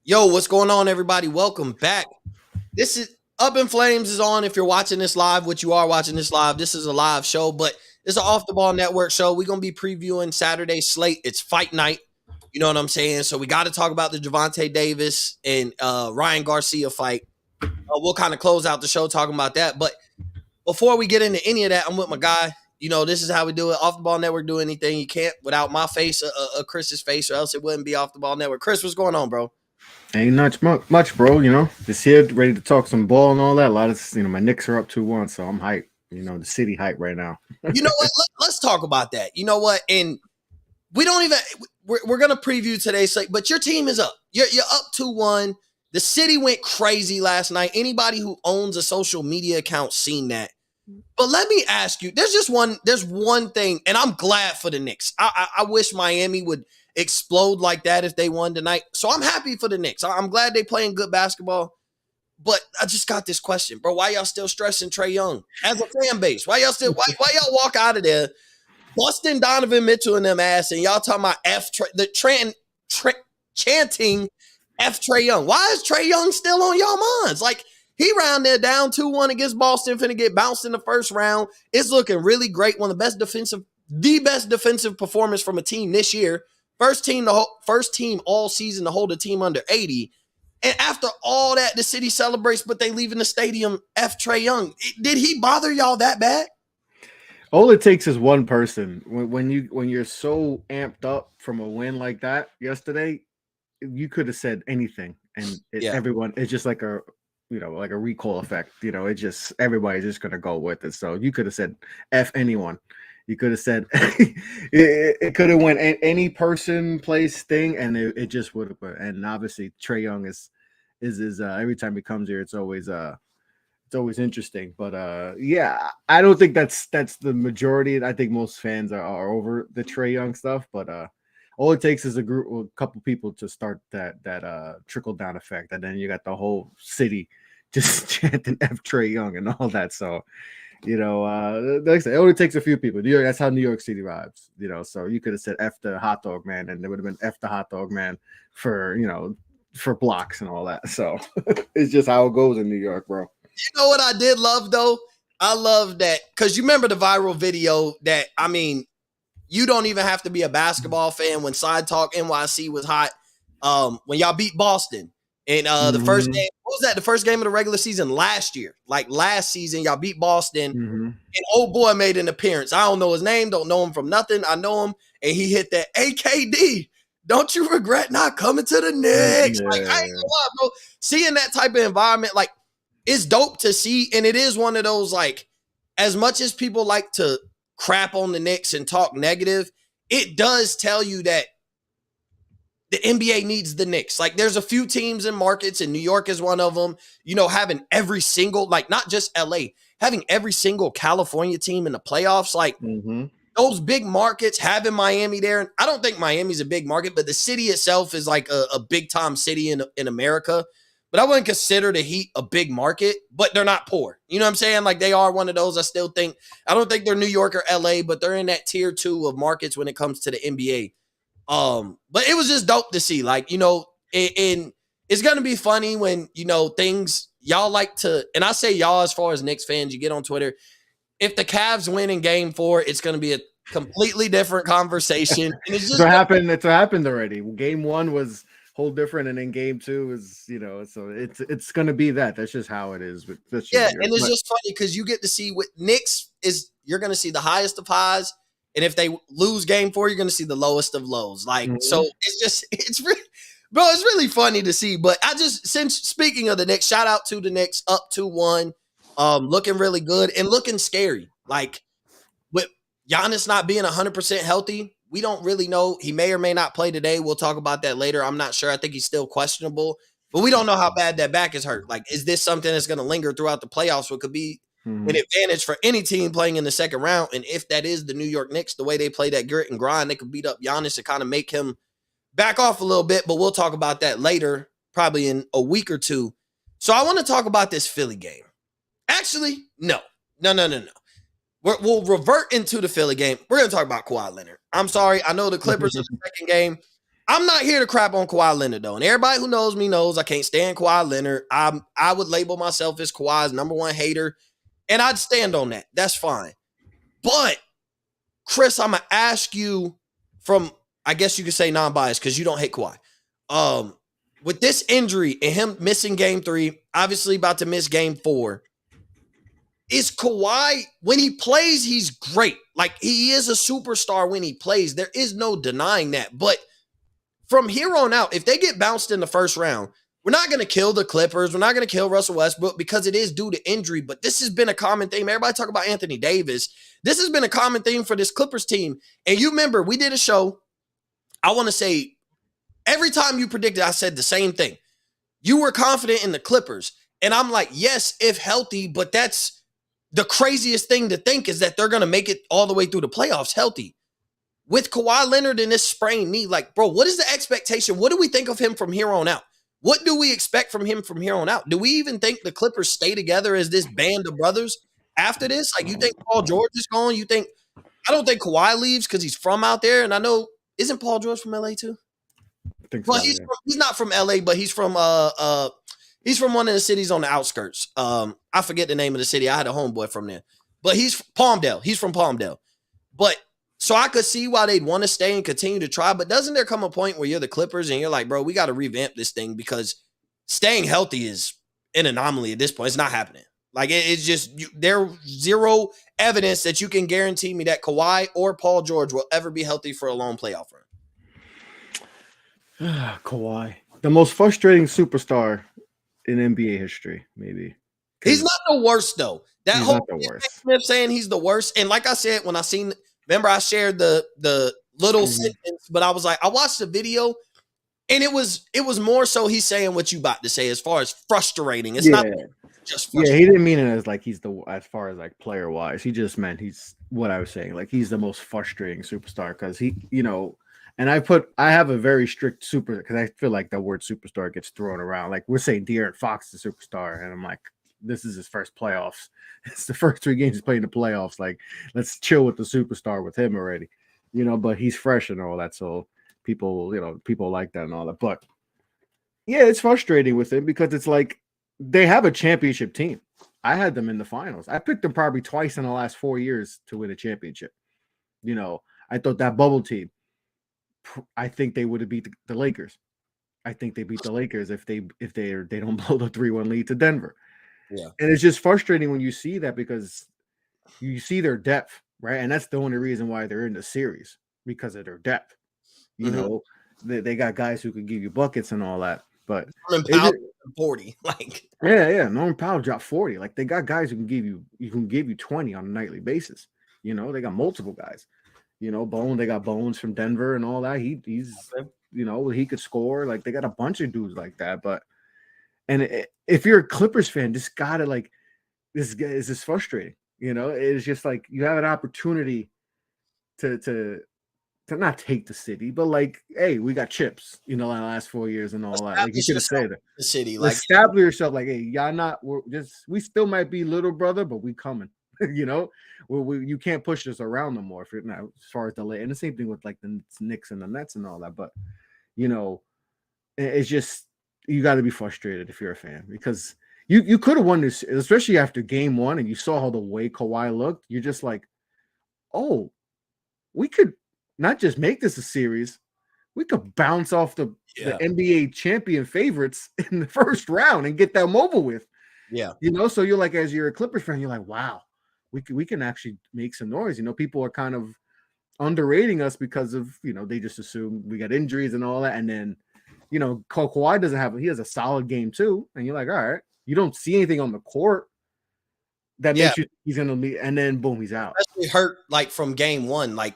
Yo, what's going on, everybody? Welcome back. This is Up in Flames is on. If you're watching this live, which you are watching this live, this is a live show, but it's an Off the Ball Network show. We're gonna be previewing Saturday slate. It's fight night. You know what I'm saying? So we got to talk about the Javante Davis and Ryan Garcia fight. We'll kind of close out the show talking about that. But before we get into any of that, I'm with my guy. You know, this is how we do it. Off the Ball Network do anything you can't without my face, Chris's face, or else it wouldn't be Off the Ball Network. Chris, what's going on, bro? Ain't much, bro. Just here, ready to talk some ball and all that. A lot of, my Knicks are up 2-1, so I'm hyped. The city hype right now. You know what? Let's talk about that. You know what? And we don't even. We're gonna preview today's slate, but your team is up. You're up 2-1. The city went crazy last night. Anybody who owns a social media account seen that. But let me ask you. There's one thing, and I'm glad for the Knicks. I wish Miami would explode like that if they won tonight. So I'm happy for the Knicks. I'm glad they playing good basketball. But I just got this question, bro. Why y'all still stressing Trae Young as a fan base? Why y'all walk out of there busting Donovan Mitchell in them ass and y'all talking about chanting F Trae Young? Why is Trae Young still on y'all minds? Like, he round there down 2-1 against Boston, finna get bounced in the first round. It's looking really great. One of the best defensive performance from a team this year. First team all season to hold a team under 80. And after all that, the city celebrates, but they leave in the stadium F Trae Young. Did he bother y'all that bad? All it takes is one person. When you're so amped up from a win like that yesterday, you could have said anything, and everyone. It's just like a recall effect. It just everybody's just gonna go with it. So you could have said F anyone. You could have said it could have went any person, place, thing, and it just would have. And obviously, Trae Young is every time he comes here, it's always interesting. But yeah, I don't think that's the majority. I think most fans are over the Trae Young stuff. But all it takes is a couple people to start that trickle down effect, and then you got the whole city just chanting F Trae Young and all that. So. Like I said, it only takes a few people. New York, that's how New York City vibes. So you could have said F the hot dog man, and there would have been F the hot dog man for for blocks and all that. So it's just how it goes in New York, bro. You know what I did love though? I love that because you remember the viral video that you don't even have to be a basketball fan when Side Talk NYC was hot. When y'all beat Boston. And the first game, what was that? The first game of the regular season last year. Like last season, y'all beat Boston. And old boy made an appearance. I don't know his name, don't know him from nothing. I know him, and he hit that AKD. Don't you regret not coming to the Knicks? Yeah. Like, I ain't gonna lie, bro. Seeing that type of environment, like, it's dope to see. And it is one of those, like, as much as people like to crap on the Knicks and talk negative, it does tell you that the NBA needs the Knicks. Like, there's a few teams and markets, and New York is one of them. Having every single, like, not just LA, having every single California team in the playoffs, like those big markets, having Miami there. And I don't think Miami's a big market, but the city itself is like a big time city in America. But I wouldn't consider the Heat a big market, but they're not poor. You know what I'm saying? Like, they are one of those. I don't think they're New York or LA, but they're in that tier 2 of markets when it comes to the NBA. But it was just dope to see, like, and it's going to be funny when, things y'all like to, and I say y'all as far as Knicks fans, you get on Twitter. If the Cavs win in game 4, it's going to be a completely different conversation. And it's just It's happened already. Game 1 was whole different, and then game 2 is, so it's going to be that. That's just how it is. And it's just funny because you get to see what Knicks is. You're going to see the highest of highs. And if they lose game 4, you're going to see the lowest of lows. Like, so it's really funny to see. But since speaking of the Knicks, shout out to the Knicks, up 2-1, looking really good and looking scary. Like, with Giannis not being 100% healthy, we don't really know. He may or may not play today. We'll talk about that later. I'm not sure. I think he's still questionable. But we don't know how bad that back is hurt. Like, is this something that's going to linger throughout the playoffs? What could be an advantage for any team playing in the second round. And if that is the New York Knicks, the way they play that grit and grind, they could beat up Giannis and kind of make him back off a little bit. But we'll talk about that later, probably in a week or two. So I want to talk about this Philly game. Actually, no. We'll revert into the Philly game. We're going to talk about Kawhi Leonard. I'm sorry. I know the Clippers are the second game. I'm not here to crap on Kawhi Leonard, though. And everybody who knows me knows I can't stand Kawhi Leonard. I would label myself as Kawhi's number one hater, and I'd stand on that. That's fine. But, Chris, I'm going to ask you from, I guess you could say non-biased because you don't hate Kawhi. With this injury and him missing game 3, obviously about to miss game 4, is Kawhi, when he plays, he's great. Like, he is a superstar when he plays. There is no denying that. But from here on out, if they get bounced in the first round, we're not going to kill the Clippers. We're not going to kill Russell Westbrook because it is due to injury. But this has been a common theme. Everybody talk about Anthony Davis. This has been a common theme for this Clippers team. And you remember, we did a show. I want to say, every time you predicted, I said the same thing. You were confident in the Clippers. And I'm like, yes, if healthy, but that's the craziest thing to think is that they're going to make it all the way through the playoffs healthy. With Kawhi Leonard and this sprained knee, like, bro, what is the expectation? What do we think of him from here on out? What do we expect from him from here on out? Do we even think the Clippers stay together as this band of brothers after this? Like, you think Paul George is gone? I don't think Kawhi leaves because he's from out there. And I know, isn't Paul George from LA too? I think so, well, he's not from LA, but he's from one of the cities on the outskirts. I forget the name of the city. I had a homeboy from there, but he's Palmdale. He's from Palmdale. But so I could see why they'd want to stay and continue to try. But doesn't there come a point where you're the Clippers and you're like, bro, we got to revamp this thing because staying healthy is an anomaly at this point. It's not happening. Like it's just there's zero evidence that you can guarantee me that Kawhi or Paul George will ever be healthy for a long playoff run. Kawhi, the most frustrating superstar in NBA history, maybe. He's not the worst though. That he's whole not the worst. Smith saying he's the worst, and like I said, when I seen, remember I shared the little sentence, but I was like, I watched the video, and it was more so he's saying what you about to say as far as frustrating. It's not just frustrating. Yeah, he didn't mean it as like he's as far as like player wise. He just meant he's what I was saying. Like he's the most frustrating superstar because he, and I have a very strict super because I feel like the word superstar gets thrown around. Like we're saying De'Aaron Fox is a superstar, and I'm like, this is his first playoffs. It's the first 3 games he's played in the playoffs. Like, let's chill with the superstar with him already, but he's fresh and all that. So people like that and all that. But yeah, it's frustrating with him because it's like they have a championship team. I had them in the finals. I picked them probably twice in the last 4 years to win a championship. I thought that bubble team, I think they would have beat the Lakers. I think they beat the Lakers if they don't blow the 3-1 lead to Denver. Yeah. And it's just frustrating when you see that because you see their depth, right? And that's the only reason why they're in the series, because of their depth. They got guys who can give you buckets and all that. But Norman Powell 40. Like Norman Powell dropped 40. Like they got guys who can give you 20 on a nightly basis. They got multiple guys. They got Bones from Denver and all that. He's he could score. Like they got a bunch of dudes like that. But if you're a Clippers fan, just gotta like this is just frustrating. It's just like you have an opportunity to not take the city, but like, hey, we got chips, in the last 4 years and all that. Like you should have said it. The city, like establish yourself, like, hey, y'all not. We still might be little brother, but we coming. You can't push us around no more if you're not as far as the late. And the same thing with like the Knicks and the Nets and all that. But it's just you got to be frustrated if you're a fan because you could have won this, especially after game 1, and you saw how the way Kawhi looked. You're just like, oh, we could not just make this a series, we could bounce off the NBA champion favorites in the first round and get them over with. Yeah. So you're like, as you're a Clippers fan, you're like, wow, we can actually make some noise. People are kind of underrating us because of, they just assume we got injuries and all that. And then, Kawhi he has a solid game too. And you're like, all right, you don't see anything on the court that makes you, he's going to be, and then boom, he's out. Especially hurt like from game 1, like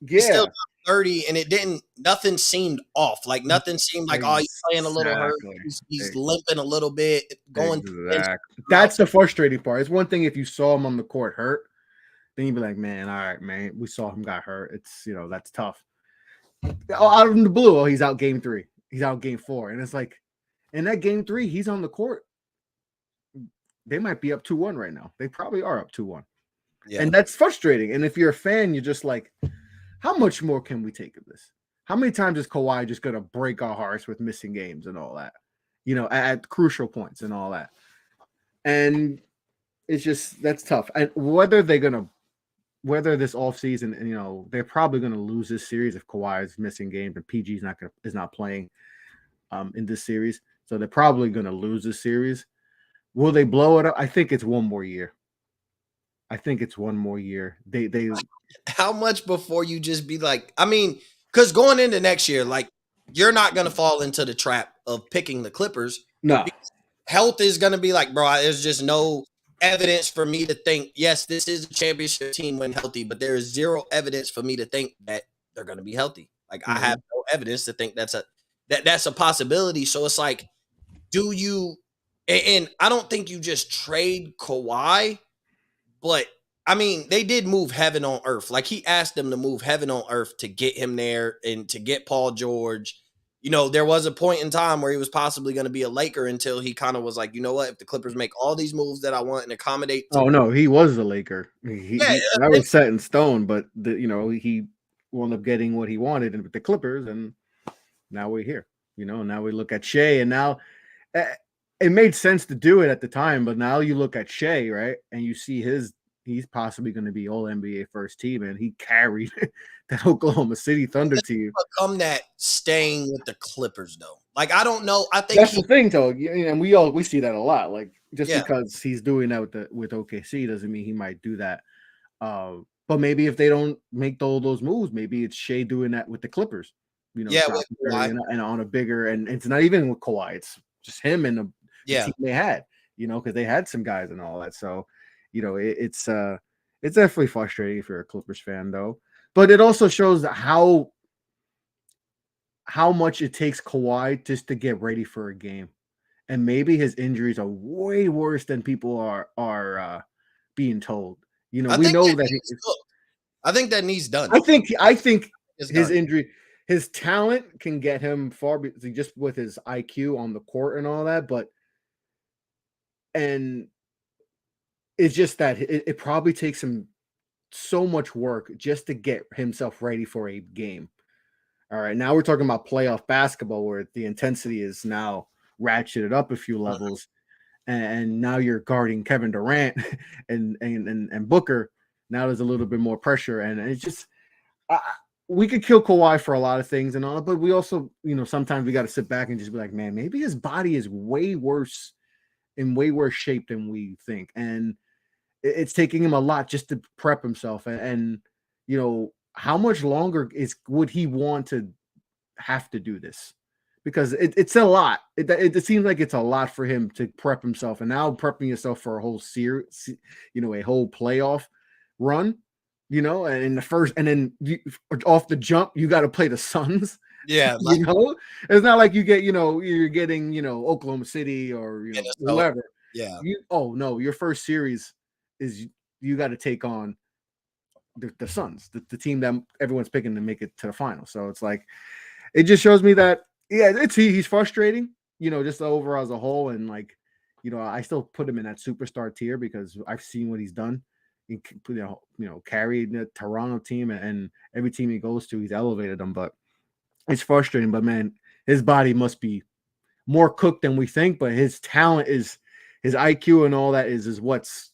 still 30 and nothing seemed off. Like nothing seemed like, oh, he's playing a little hurt. He's limping a little bit going. That's the frustrating part. It's one thing if you saw him on the court hurt, then you'd be like, man, all right, man, we saw him got hurt. It's, that's tough. Out of the blue, he's out game 3. He's out game 4. And it's like, in that game 3, he's on the court. They might be up 2-1 right now. They probably are up 2-1. Yeah. And that's frustrating. And if you're a fan, you're just like, how much more can we take of this? how many times is Kawhi just gonna break our hearts with missing games and all that? At crucial points and all that. And it's just that's tough. And whether this offseason, they're probably gonna lose this series if Kawhi is missing games and PG is not playing in this series. So they're probably gonna lose this series. Will they blow it up? I think it's one more year. They How much before you just be like, I mean, because going into next year, like you're not gonna fall into the trap of picking the Clippers. no. Health is gonna be like, bro, there's just no evidence for me to think, yes, this is a championship team when healthy, but there is zero evidence for me to think that they're gonna be healthy. Like I have no evidence to think that's a possibility. So it's like, do you and I don't think you just trade Kawhi, but I mean, they did move heaven on earth. Like he asked them to move heaven on earth to get him there and to get Paul George. There was a point in time where he was possibly going to be a Laker until he kind of was like, you know what, if the Clippers make all these moves that I want and accommodate. Oh no, he was a Laker. Yeah, That was set in stone, but he wound up getting what he wanted with the Clippers, and now we're here. Now we look at Shea, and now it made sense to do it at the time, but now you look at Shea, right, and you see he's possibly going to be all NBA first team, and he carried that Oklahoma City Thunder team. Become that staying with the Clippers though. Like I don't know. I think that's the thing, though, and we see that a lot. Like just because he's doing that with OKC doesn't mean he might do that. But maybe if they don't make all those moves, maybe it's Shea doing that with the Clippers. And on a bigger, and it's not even with Kawhi. It's just him and the team they had. Because they had some guys and all that. So, it's definitely frustrating if you're a Clippers fan, though. But it also shows how much it takes Kawhi just to get ready for a game, and maybe his injuries are way worse than people are being told. We know that I think that needs done. I think his injury, his talent can get him far, just with his IQ on the court and all that. And it's just that it probably takes him so much work just to get himself ready for a game. All right, now we're talking about playoff basketball where the intensity is now ratcheted up a few levels, and now you're guarding Kevin Durant and Booker. Now there's a little bit more pressure, and it's just we could kill Kawhi for a lot of things and all, but we also, sometimes we got to sit back and just be like, man, maybe his body is way worse shape than we think, and it's taking him a lot just to prep himself, and how much longer would he want to have to do this? Because it's a lot. It seems like it's a lot for him to prep himself, and now prepping yourself for a whole series, a whole playoff run, and in the first, and then off the jump, you got to play the Suns. Yeah, it's not like you get, you're getting, Oklahoma City or whoever. Yeah. Your first series is you got to take on the Suns, the team that everyone's picking to make it to the final. So it's like, it just shows me that, he's frustrating, just overall as a whole. And like, I still put him in that superstar tier because I've seen what he's done. He, carried the Toronto team, and every team he goes to, he's elevated them. But it's frustrating. But man, his body must be more cooked than we think. But his talent his IQ and all that is what's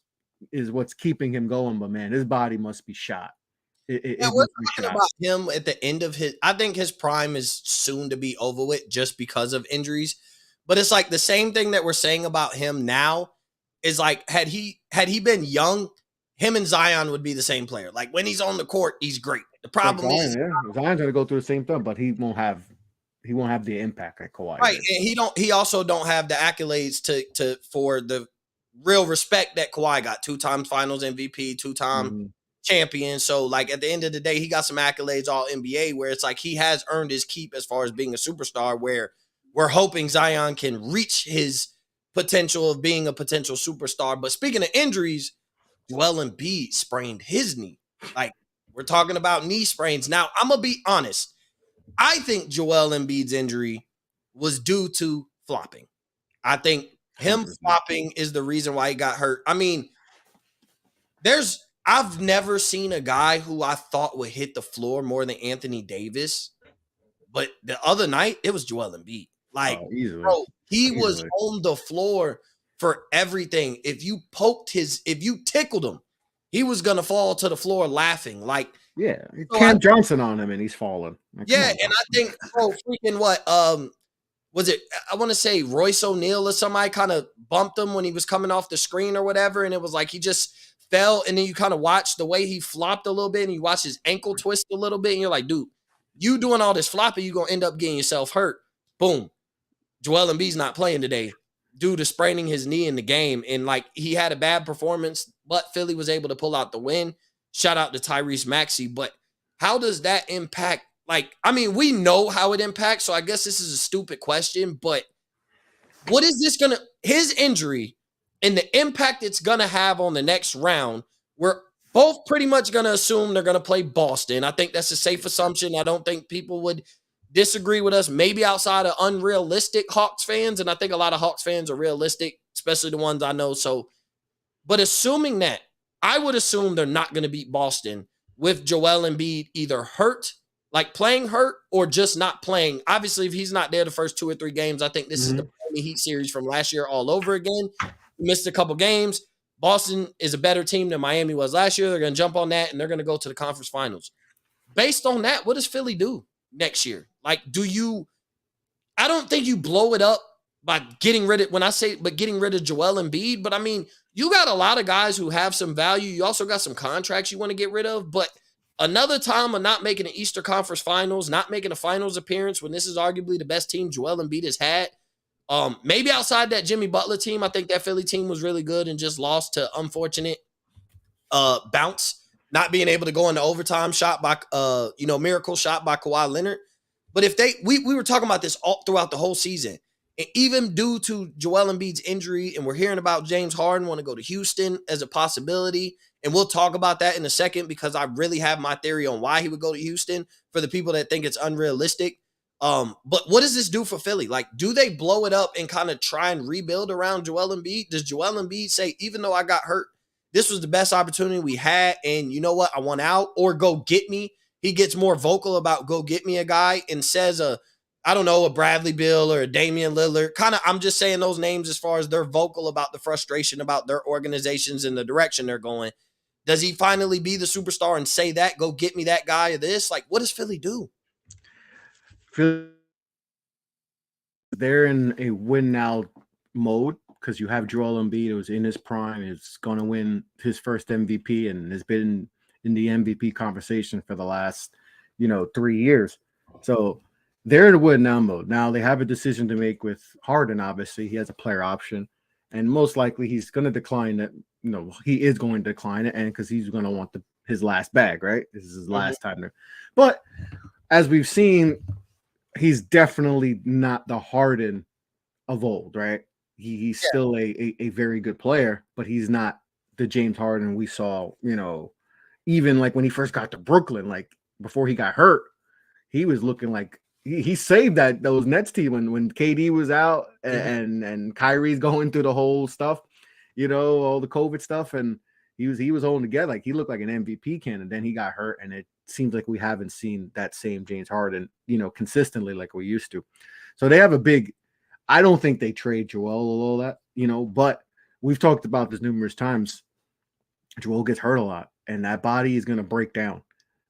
keeping him going. But man, his body must be shot. We're talking about him at the end of I think his prime is soon to be over with just because of injuries. But it's like the same thing that we're saying about him now is like, had he been young, him and Zion would be the same player. Like when he's on the court, he's great. The problem is Zion's going to go through the same thing, but he won't have the impact like Kawhi. Right, and he also don't have the accolades to for the real respect that Kawhi got. 2-time Finals MVP, 2-time champion. So like at the end of the day, he got some accolades all NBA where it's like he has earned his keep as far as being a superstar, where we're hoping Zion can reach his potential of being a potential superstar. But speaking of injuries, Joel Embiid sprained his knee. Like we're talking about knee sprains. Now, I'm going to be honest. I think Joel Embiid's injury was due to flopping. I think him flopping is the reason why he got hurt. I mean, I've never seen a guy who I thought would hit the floor more than Anthony Davis. But the other night, it was Joel Embiid. Like, easily. bro, he was on the floor for everything. If you tickled him, he was gonna fall to the floor laughing. Like, yeah, Cam Johnson on him and he's falling. Like, yeah, and I think, bro, freaking what was it? I want to say Royce O'Neal or somebody kind of bumped him when he was coming off the screen or whatever, and it was like he just fell, and then you kind of watch the way he flopped a little bit, and you watch his ankle twist a little bit, and you're like, dude, you doing all this flopping, you're gonna end up getting yourself hurt. Boom. Joel Embiid's not playing today due to spraining his knee in the game. And like he had a bad performance, but Philly was able to pull out the win. Shout out to Tyrese Maxey. But how does that impact? Like, I mean, we know how it impacts. So I guess this is a stupid question, but what is this gonna his injury and the impact it's gonna have on the next round? We're both pretty much gonna assume they're gonna play Boston. I think that's a safe assumption. I don't think people would disagree with us, maybe outside of unrealistic Hawks fans. And I think a lot of Hawks fans are realistic, especially the ones I know. So, but assuming that, I would assume they're not going to beat Boston with Joel Embiid either hurt, like playing hurt, or just not playing. Obviously, if he's not there the first 2 or 3 games, I think this is the Miami Heat series from last year all over again. He missed a couple games. Boston is a better team than Miami was last year. They're going to jump on that, and they're going to go to the conference finals. Based on that, what does Philly do next year? Like, I don't think you blow it up by getting rid of, getting rid of Joel Embiid, but I mean, you got a lot of guys who have some value. You also got some contracts you want to get rid of, but another time of not making an Eastern Conference Finals, not making a finals appearance when this is arguably the best team Joel Embiid has had. Maybe outside that Jimmy Butler team, I think that Philly team was really good and just lost to unfortunate bounce. Not being able to go into overtime shot by, miracle shot by Kawhi Leonard. But if we were talking about this all throughout the whole season, and even due to Joel Embiid's injury, and we're hearing about James Harden want to go to Houston as a possibility, and we'll talk about that in a second because I really have my theory on why he would go to Houston for the people that think it's unrealistic. But what does this do for Philly? Like, do they blow it up and kind of try and rebuild around Joel Embiid? Does Joel Embiid say, even though I got hurt, this was the best opportunity we had, and you know what? I want out, or go get me. He gets more vocal about go get me a guy and says a Bradley Beal or a Damian Lillard. Kind of, I'm just saying those names as far as they're vocal about the frustration about their organizations and the direction they're going. Does he finally be the superstar and say that, go get me that guy or this? Like, what does Philly do? They're in a win now mode because you have Joel Embiid, who's in his prime, is going to win his first MVP and has been in the MVP conversation for the last, 3 years. So they're in a win now mode. Now they have a decision to make with Harden. Obviously, he has a player option, and most likely he's going to decline that. He is going to decline it, and because he's going to want his last bag, right? This is his last time there. But as we've seen, he's definitely not the Harden of old, right? He's still a very good player, but he's not the James Harden we saw, even like when he first got to Brooklyn, like before he got hurt, he was looking like he saved those Nets team when KD was out and Kyrie's going through the whole stuff, all the COVID stuff, and he was holding together. Like he looked like an MVP candidate. Then he got hurt, and it seems like we haven't seen that same James Harden, consistently like we used to. So they have I don't think they trade Joel or all that, but we've talked about this numerous times. Joel gets hurt a lot, and that body is going to break down.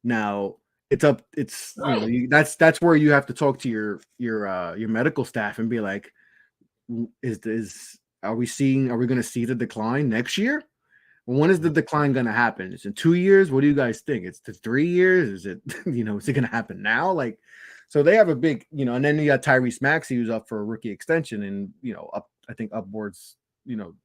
Now that's where you have to talk to your medical staff and be like, are we going to see the decline next year? When is the decline going to happen? Is it 2 years? What do you guys think? It's 3 years? Is it, is it going to happen now? Like, so they have a big, and then you got Tyrese Maxey, who's up for a rookie extension and, I think upwards,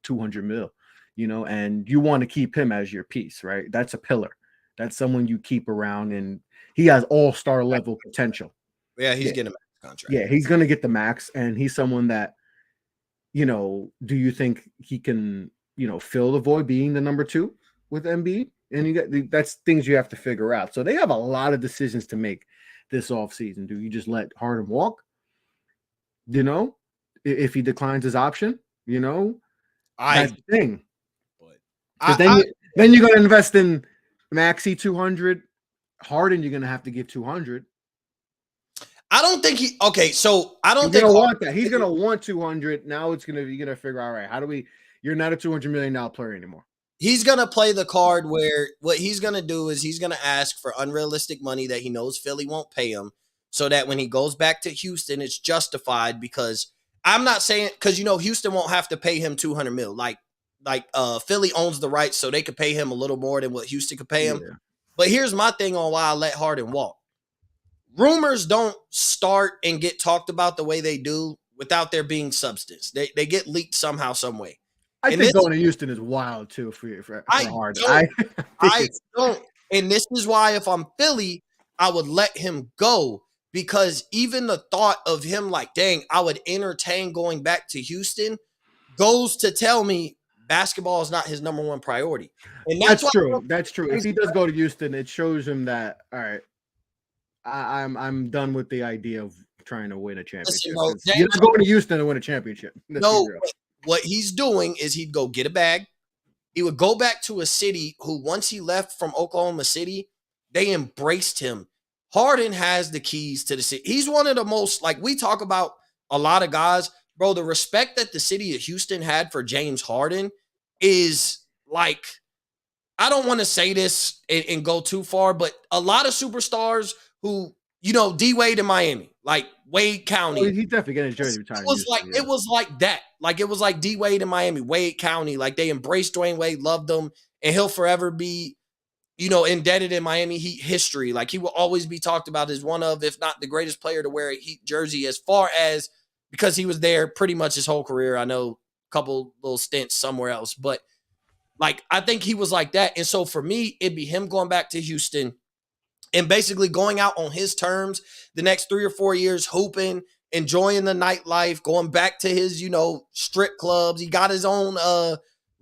200 mil, and you want to keep him as your piece, right? That's a pillar. That's someone you keep around, and he has all-star level potential. Yeah, he's getting a max contract. Yeah, he's going to get the max, and he's someone that, do you think he can, fill the void being the number 2 with Embiid? And that's things you have to figure out. So they have a lot of decisions to make this offseason. Do you just let Harden walk? If he declines his option, that's the thing. Then you're going to invest in Maxey 200. Harden, you're going to have to give 200. I don't think he. Okay, so I don't He's think gonna want that. He's gonna want 200. Now you're gonna figure out, all right, how do we? You're not a $200 million player anymore. He's gonna play the card where what he's gonna do is he's gonna ask for unrealistic money that he knows Philly won't pay him, so that when he goes back to Houston, it's justified. Because I'm not saying, because Houston won't have to pay him 200 mil. Like Philly owns the rights, so they could pay him a little more than what Houston could pay him. Yeah. But here's my thing on why I let Harden walk. Rumors don't start and get talked about the way they do without there being substance. They get leaked somehow, some way. I And think this, going to Houston is wild too for I Harden. don't, think I don't. And this is why if I'm Philly, I would let him go, because even the thought of him like, dang, I would entertain going back to Houston goes to tell me basketball is not his number one priority. And that's true. That's true. If he does go to Houston, it shows him that, all right, I'm done with the idea of trying to win a championship. Listen, you're not going to Houston to win a championship. No, what he's doing is he'd go get a bag. He would go back to a city who, once he left from Oklahoma City, they embraced him. Harden has the keys to the city. He's one of the most, like, we talk about a lot of guys, bro, the respect that the city of Houston had for James Harden is like, I don't want to say this and go too far, but a lot of superstars who, D-Wade in Miami, like Wade County. He's definitely getting his jersey retired. It was like that. Like, it was like D-Wade in Miami, Wade County. Like, they embraced Dwayne Wade, loved him, and he'll forever be, indebted in Miami Heat history. Like, he will always be talked about as one of, if not the greatest player to wear a Heat jersey, as far as, because he was there pretty much his whole career. I know a couple little stints somewhere else, but like, I think he was like that. And so for me, it'd be him going back to Houston and basically going out on his terms the next 3 or 4 years, hooping, enjoying the nightlife, going back to his, strip clubs. He got his own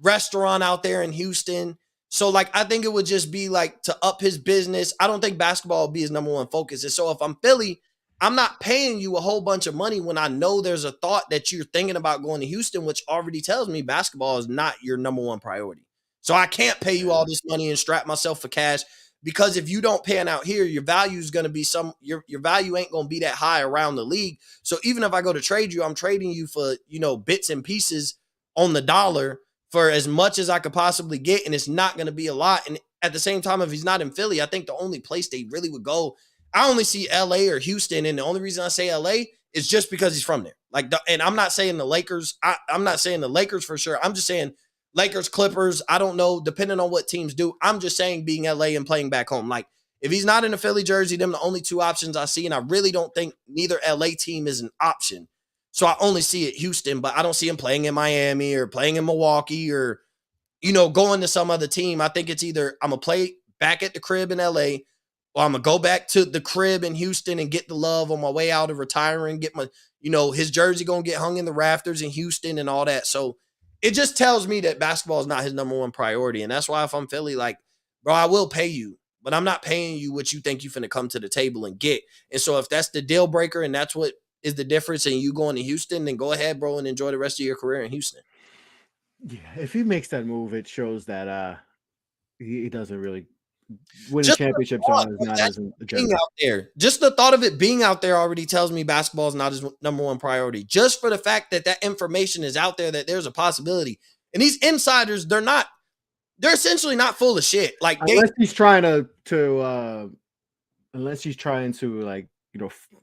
restaurant out there in Houston. So, like, I think it would just be like to up his business. I don't think basketball will be his number one focus. And so if I'm Philly, I'm not paying you a whole bunch of money when I know there's a thought that you're thinking about going to Houston, which already tells me basketball is not your number one priority. So I can't pay you all this money and strap myself for cash, because if you don't pan out here, your value is going to be your value ain't going to be that high around the league. So even if I go to trade you, I'm trading you for, bits and pieces on the dollar for as much as I could possibly get. And it's not going to be a lot. And at the same time, if he's not in Philly, I think the only place they really would go, I only see LA or Houston. And the only reason I say LA is just because he's from there. Like, and I'm not saying the Lakers. I'm not saying the Lakers for sure. I'm just saying Lakers, Clippers, I don't know, depending on what teams do. I'm just saying being LA and playing back home. Like, if he's not in a Philly jersey, them the only two options I see, and I really don't think neither LA team is an option. So I only see it Houston, but I don't see him playing in Miami or playing in Milwaukee or, going to some other team. I think it's either I'm going to play back at the crib in LA, or I'm going to go back to the crib in Houston and get the love on my way out of retiring, get my, his jersey going to get hung in the rafters in Houston and all that. So it just tells me that basketball is not his number one priority. And that's why if I'm Philly, like, bro, I will pay you, but I'm not paying you what you think you're finna come to the table and get. And so if that's the deal breaker and that's what is the difference in you going to Houston, then go ahead, bro, and enjoy the rest of your career in Houston. Yeah, if he makes that move, it shows that he doesn't really winning championships is not as a being out there. Just the thought of it being out there already tells me basketball is not his number one priority. Just for the fact that that information is out there, that there's a possibility. And these insiders, they're essentially not full of shit. Like, unless he's trying to like,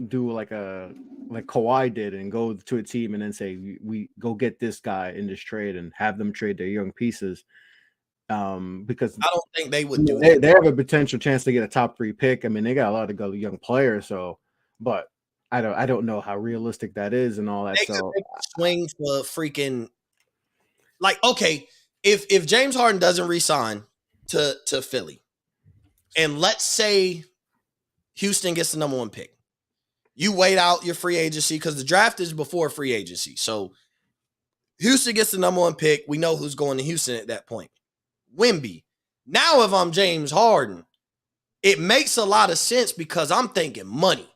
do like Kawhi did and go to a team and then say, we go get this guy in this trade and have them trade their young pieces. Because I don't think they would do that. They have a potential chance to get a top 3 pick. I mean, they got a lot of young players, so, but I don't know how realistic that is and all that. They could swing for freaking, like, okay, if James Harden doesn't re-sign to Philly, and let's say Houston gets the number 1 pick, you wait out your free agency because the draft is before free agency. So Houston gets the number 1 pick. We know who's going to Houston at that point. Wemby. Now, if I'm James Harden, it makes a lot of sense because I'm thinking money.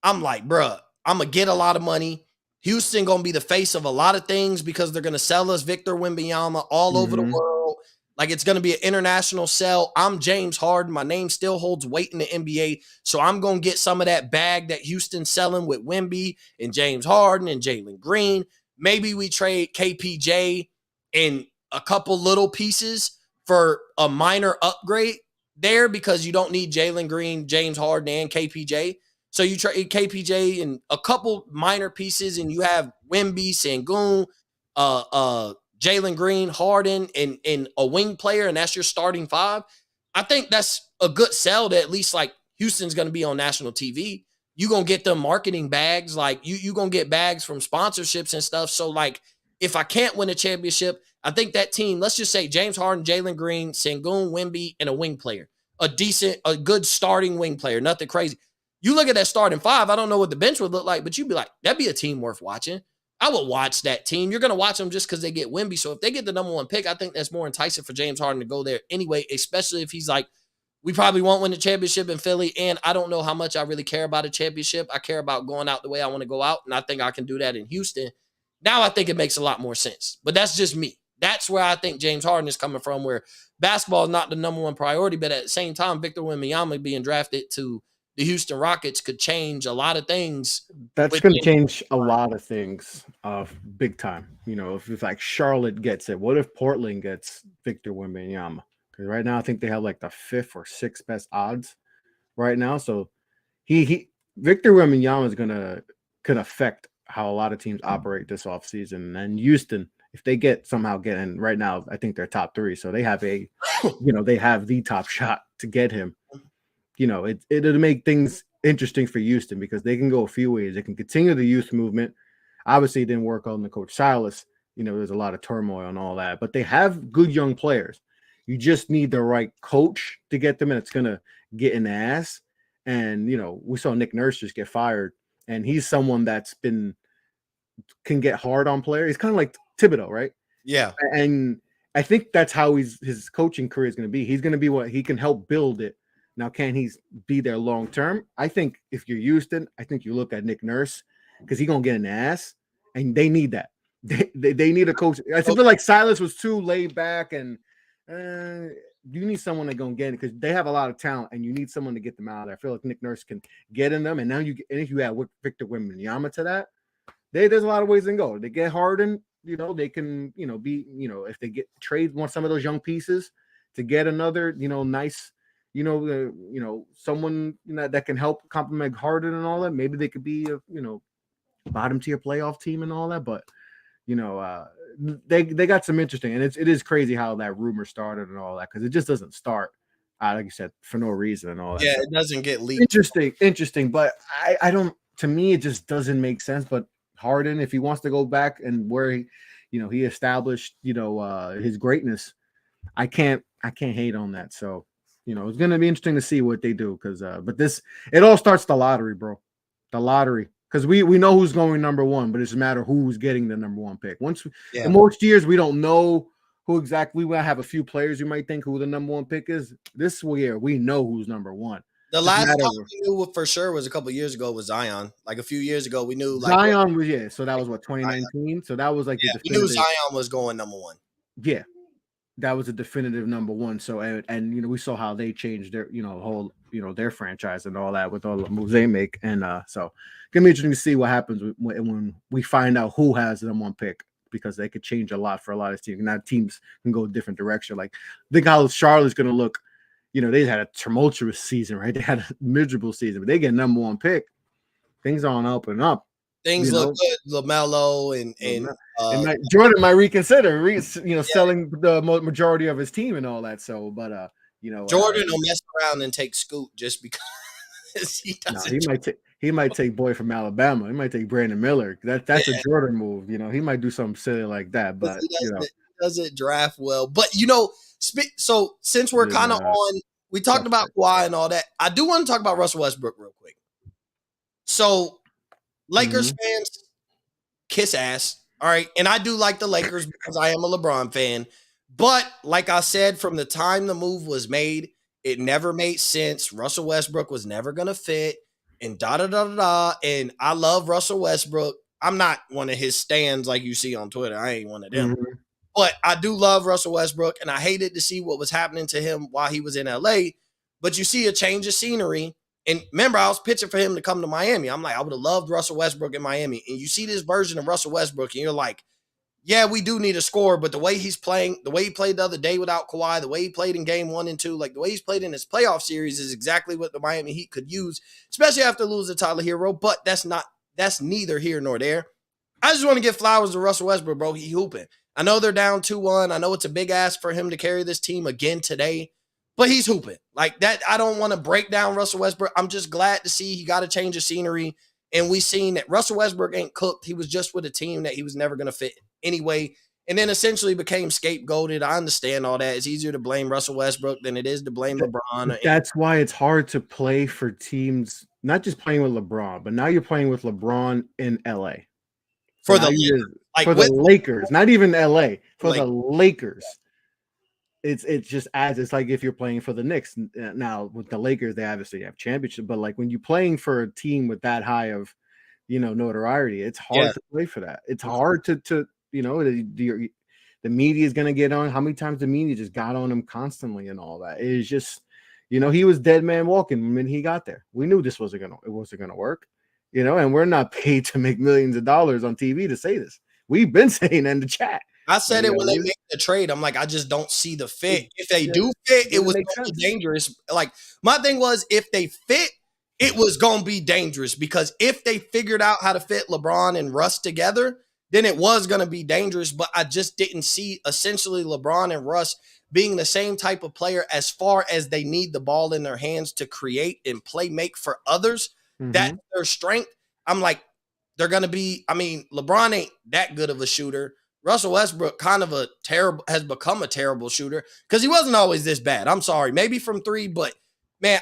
I'm like, bruh, I'm going to get a lot of money. Houston going to be the face of a lot of things because they're going to sell us Victor Wembanyama all over the world. Like it's going to be an international sell. I'm James Harden. My name still holds weight in the NBA. So I'm going to get some of that bag that Houston's selling with Wemby and James Harden and Jalen Green. Maybe we trade KPJ and a couple little pieces for a minor upgrade there because you don't need Jalen Green, James Harden, and KPJ. So you trade KPJ and a couple minor pieces, and you have Wemby, Sengun, Jalen Green, Harden, and a wing player, and that's your starting five. I think that's a good sell to at least like Houston's going to be on national TV. You gonna get them marketing bags, like you gonna get bags from sponsorships and stuff. So like, if I can't win a championship, I think that team, let's just say James Harden, Jalen Green, Sengun, Wemby, and a wing player, a good starting wing player, nothing crazy. You look at that starting five, I don't know what the bench would look like, but you'd be like, that'd be a team worth watching. I would watch that team. You're going to watch them just because they get Wemby. So if they get the number one pick, I think that's more enticing for James Harden to go there anyway, especially if he's like, we probably won't win the championship in Philly, and I don't know how much I really care about a championship. I care about going out the way I want to go out, and I think I can do that in Houston. Now I think it makes a lot more sense, but that's just me. That's where I think James Harden is coming from, where basketball is not the number one priority, but at the same time, Victor Wembanyama being drafted to the Houston Rockets could change a lot of things. That's going to change a lot of things big time. You know, if like Charlotte gets it, what if Portland gets Victor Wembanyama? Because right now I think they have like the 5th or 6th best odds right now. So he Victor Wembanyama is could affect how a lot of teams operate this offseason. And Houston, if they somehow get in right now, I think they're top 3. So they have they have the top shot to get him. You know, it'll make things interesting for Houston because they can go a few ways. They can continue the youth movement. Obviously, it didn't work on the Coach Silas. You know, there's a lot of turmoil and all that, but they have good young players. You just need the right coach to get them, and it's going to get in the ass. And, you know, we saw Nick Nurse just get fired, and he's someone can get hard on players. He's kind of like Thibodeau, right? Yeah. And I think that's how his coaching career is going to be. He's going to be what he can help build it. Now, can he be there long term? I think if you're Houston, I think you look at Nick Nurse because he's going to get in the ass, and they need that. They need a coach. I feel like Silas was too laid back, and you need someone that's going to get it because they have a lot of talent, and you need someone to get them out of there. I feel like Nick Nurse can get in them, and now if you add Victor Wembanyama to that, there's a lot of ways to go. They get Harden, you know, they can, you know, if they trade some of those young pieces to get another, you know, nice, someone that can help complement Harden and all that. Maybe they could be a, bottom tier playoff team and all that, but they got some interesting, and it is crazy how that rumor started and all that, because it just doesn't start like you said for no reason and all that. Yeah, stuff. It doesn't get leaked. Interesting, but I don't. To me, it just doesn't make sense. But Harden, if he wants to go back and where he established his greatness, I can't hate on that. So it's gonna be interesting to see what they do, because but it all starts the lottery, bro. The lottery. Because we know who's going number one, but it's a matter of who's getting the number one pick. In most years, we don't know who exactly. We might have a few players you might think who the number one pick is. This year, we know who's number one. The last time we knew for sure was a couple of years ago was Zion. Like a few years ago, we knew Zion was So that was 2019. So that was like we knew Zion was going number one. Yeah, that was a definitive number one. So and we saw how they changed their whole their franchise and all that with all the moves they make, and so it's gonna be interesting to see what happens when we find out who has the number one pick, because they could change a lot for a lot of teams. Now teams can go a different direction. Like think how Charlotte's gonna look. They had a tumultuous season, right? They had a miserable season, but they get number one pick. Things are on up and up. Things look good. LaMelo and Jordan might reconsider, selling the majority of his team and all that. So, but Jordan will mess around and take Scoot just because he doesn't. He might take boy from Alabama. He might take Brandon Miller. That's a Jordan move. He might do something silly like that. But he doesn't draft well. But so since we're kind of on, we talked about Kawhi and all that. I do want to talk about Russell Westbrook real quick. So Lakers fans, kiss ass. All right. And I do like the Lakers because I am a LeBron fan. But like I said, from the time the move was made, it never made sense. Russell Westbrook was never going to fit, and da-da-da-da-da. And I love Russell Westbrook. I'm not one of his stands like you see on Twitter. I ain't one of them. But I do love Russell Westbrook, and I hated to see what was happening to him while he was in LA. But you see a change of scenery. And remember, I was pitching for him to come to Miami. I'm like, I would have loved Russell Westbrook in Miami. And you see this version of Russell Westbrook, and you're like, yeah, we do need a score, but the way he's playing, the way he played the other day without Kawhi, the way he played in game 1 and 2, like the way he's played in his playoff series is exactly what the Miami Heat could use, especially after losing Tyler Hero. But that's neither here nor there. I just want to give flowers to Russell Westbrook, bro. He hooping. I know they're down 2-1. I know it's a big ask for him to carry this team again today, but he's hooping. Like that, I don't want to break down Russell Westbrook. I'm just glad to see he got a change of scenery. And we seen that Russell Westbrook ain't cooked. He was just with a team that he was never going to fit anyway, and then essentially became scapegoated. I understand all that. It's easier to blame Russell Westbrook than it is to blame LeBron. That's why it's hard to play for teams, not just playing with LeBron, but now you're playing with LeBron in LA. For the Lakers, not even LA, for the Lakers. It's just as it's like if you're playing for the Knicks. Now with the Lakers, they obviously have championship, but like when you're playing for a team with that high of, notoriety, it's hard to play for that. It's hard to the media is going to get on. How many times the media just got on him constantly and all that? It's just, he was dead man walking when he got there. We knew it wasn't gonna work, and we're not paid to make millions of dollars on TV to say this. We've been saying in the chat. I said it when they made the trade. I'm like, I just don't see the fit. If they do fit, it was going to be dangerous. Like, my thing was, if they fit, it was going to be dangerous, because if they figured out how to fit LeBron and Russ together, then it was going to be dangerous. But I just didn't see essentially LeBron and Russ being the same type of player as far as they need the ball in their hands to create and make for others. That's their strength. I'm like, they're going to be, LeBron ain't that good of a shooter. Russell Westbrook has become a terrible shooter, because he wasn't always this bad. I'm sorry. Maybe from 3, but man,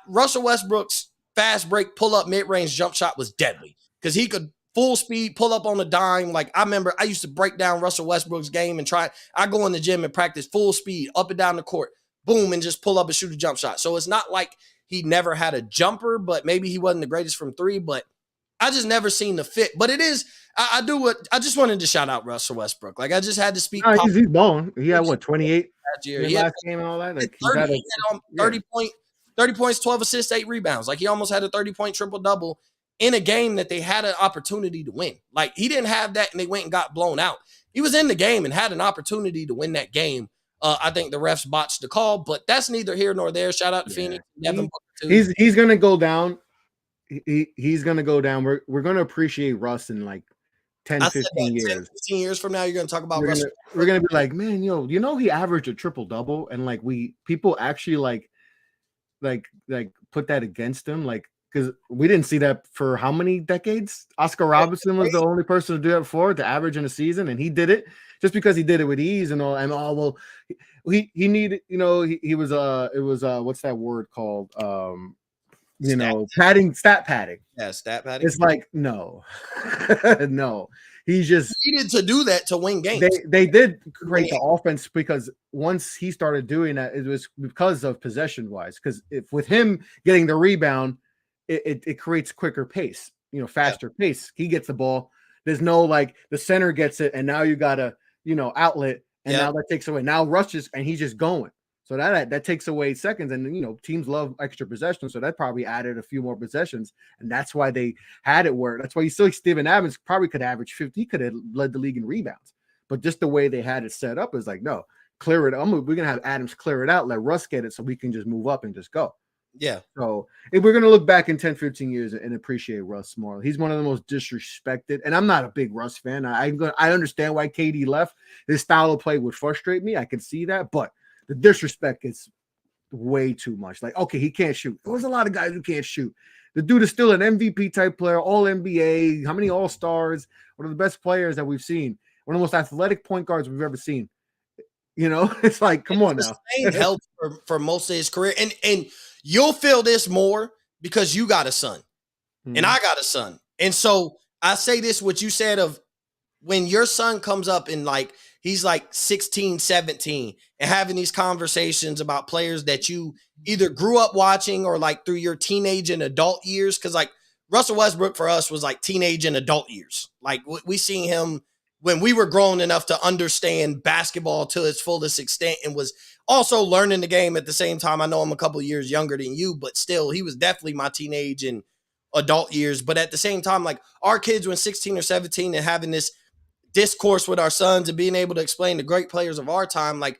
Russell Westbrook's fast break, pull up, mid-range jump shot was deadly, because he could full speed pull up on a dime. Like, I remember I used to break down Russell Westbrook's game and I go in the gym and practice full speed up and down the court, boom, and just pull up and shoot a jump shot. So it's not like he never had a jumper, but maybe he wasn't the greatest from 3, but I just never seen the fit. But it is, I just wanted to shout out Russell Westbrook. Like, I just had to speak. He's balling. He had 28 last year. Last game and all that. Like, 30 points, 12 assists, 8 rebounds. Like, he almost had a 30-point triple-double in a game that they had an opportunity to win. Like, he didn't have that and they went and got blown out. He was in the game and had an opportunity to win that game. I think the refs botched the call, but that's neither here nor there. Shout out to Phoenix. He's going to go down. He's going to go down. We're going to appreciate Russ in like 10, 15 years. 10, 15 years from now, you're going to talk about Russ. Russ. We're going to be like, man, he averaged a triple-double, and like people actually like put that against him, like, because we didn't see that for how many decades? Oscar Robertson was the only person to do that before, to average in a season, and he did it just because he did it with ease and all. And he needed, he was it was what's that word called? Stat padding. Yeah, stat padding. It's like, no, no. He just needed to do that to win games. They did create the offense, because once he started doing that, it was because of possession wise. Because if with him getting the rebound, it creates quicker pace, faster pace. He gets the ball. There's no like the center gets it, and now you got a outlet, and now that takes away. Now Russ and he's just going. So that takes away seconds, and teams love extra possessions, so that probably added a few more possessions, and that's why they had it where. That's why you still Steven Adams probably could average 50. He could have led the league in rebounds, but just the way they had it set up is like, no, clear it. We're gonna have Adams clear it out, let Russ get it, so we can just move up and just go. Yeah. So if we're gonna look back in 10, 15 years and appreciate Russ more, he's one of the most disrespected. And I'm not a big Russ fan. I understand why KD left. His style of play would frustrate me. I can see that, but the disrespect is way too much. Like, okay, he can't shoot. There's a lot of guys who can't shoot. The dude is still an MVP type player, all NBA. How many All-Stars? One of the best players that we've seen. One of the most athletic point guards we've ever seen. It's like, come on now. Health for most of his career. And you'll feel this more because you got a son. And I got a son. And so I say this, what you said of when your son comes up and like, he's like 16, 17 and having these conversations about players that you either grew up watching or like through your teenage and adult years. Cause like Russell Westbrook for us was like teenage and adult years. Like we seen him when we were grown enough to understand basketball to its fullest extent and was also learning the game at the same time. I know I'm a couple of years younger than you, but still, he was definitely my teenage and adult years. But at the same time, like our kids when 16 or 17 and having this discourse with our sons and being able to explain the great players of our time, like